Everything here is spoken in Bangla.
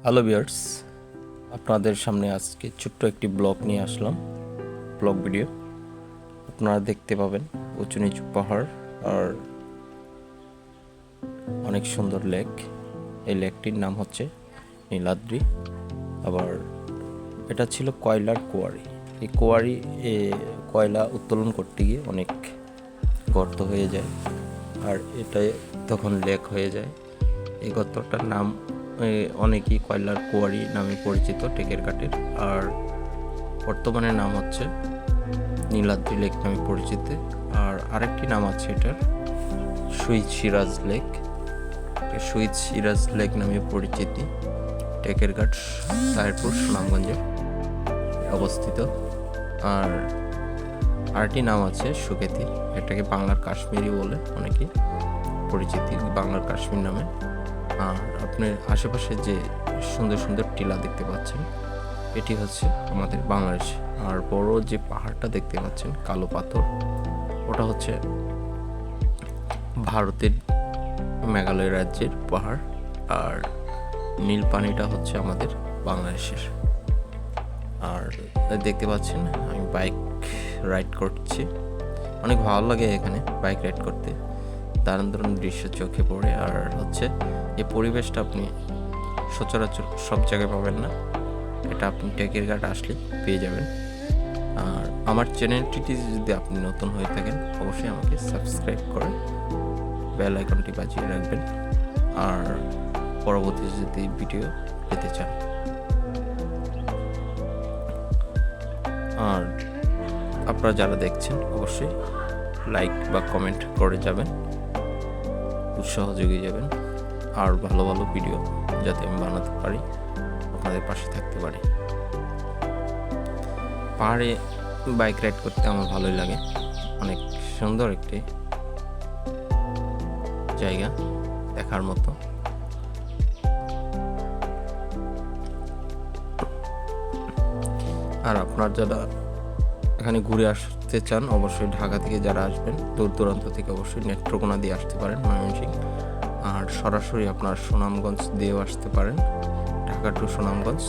হ্যালো ভিউয়ার্স, আপনাদের সামনে আজকে ছোট্ট একটি ব্লগ নিয়ে আসলাম। ব্লগ ভিডিও আপনারা দেখতে পাবেন উঁচু নিচু পাহাড় আর অনেক সুন্দর লেক। এই লেকটির নাম হচ্ছে নীলাদ্রি। আবার এটা ছিল কয়লার কোয়ারি। এই কোয়ারি কয়লা উত্তোলন করতে গিয়ে অনেক গর্ত হয়ে যায় আর এটা তখন লেক হয়ে যায়। এই গর্তটার নাম অনেকেই কয়লার কোয়ারি নামে পরিচিত টেকের ঘাটের, আর বর্তমানে নাম হচ্ছে নীলাদ্রি লেক নামে পরিচিত। আর আরেকটি নাম আছে এটার, শহীদ সিরাজ লেক। শহীদ সিরাজ লেক নামে পরিচিতি টেকের ঘাট, তাহিরপুর, সুনামগঞ্জে অবস্থিত। আর আরেকটি নাম আছে সুকেতি, এটাকে বাংলার কাশ্মীরি বলে অনেকে পরিচিতি, বাংলার কাশ্মীর নামে। আর আপনার আশেপাশে যে সুন্দর সুন্দর টিলা দেখতে পাচ্ছেন, এটি হচ্ছে আমাদের বাংলাদেশ। আর বড় যে পাহাড়টা দেখতে পাচ্ছেন কালো পাথর, ওটা হচ্ছে ভারতের মেঘালয় রাজ্যের পাহাড়। আর নীল পানিটা হচ্ছে আমাদের বাংলাদেশের। আর দেখতে পাচ্ছেন আমি বাইক রাইড করছি, অনেক ভালো লাগে এখানে বাইক রাইড করতে, দারুণ দারুণ দৃশ্য চোখে পড়ে। আর হচ্ছে এই পরিবেশটা আপনি সচরাচর সব জায়গায় পাবেন না, এটা আপনি টেকের ঘাট আসলে পেয়ে যাবেন। আর আমার চ্যানেলটি যদি আপনি নতুন হয়ে থাকেন, অবশ্যই আমাকে সাবস্ক্রাইব করে বেল আইকনটি বাজিয়ে রাখবেন, আর পরবর্তী যদি ভিডিও পেতে চান। আর আপনারা যারা দেখছেন অবশ্যই লাইক বা কমেন্ট করে যাবেন, উৎসাহ জুগিয়ে যাবেন, আর ভালো ভালো ভিডিও যাতে আমি বানাতে পারি, আপনাদের পাশে থাকতে পারি। পাহাড়ে বাইক রাইড করতে আমার ভালোই লাগে, অনেক সুন্দর একটি জায়গা দেখার মতো। আর আপনার যারা এখানে ঘুরে আসতে চান, অবশ্যই ঢাকা থেকে যারা আসবেন, দূর দূরান্ত থেকে অবশ্যই নেত্রকোনা দিয়ে আসতে পারেন, ময়মনসিংহ। আর সরাসরি আপনার সুনামগঞ্জ দিয়েও আসতে পারেন, ঢাকা টু সুনামগঞ্জ।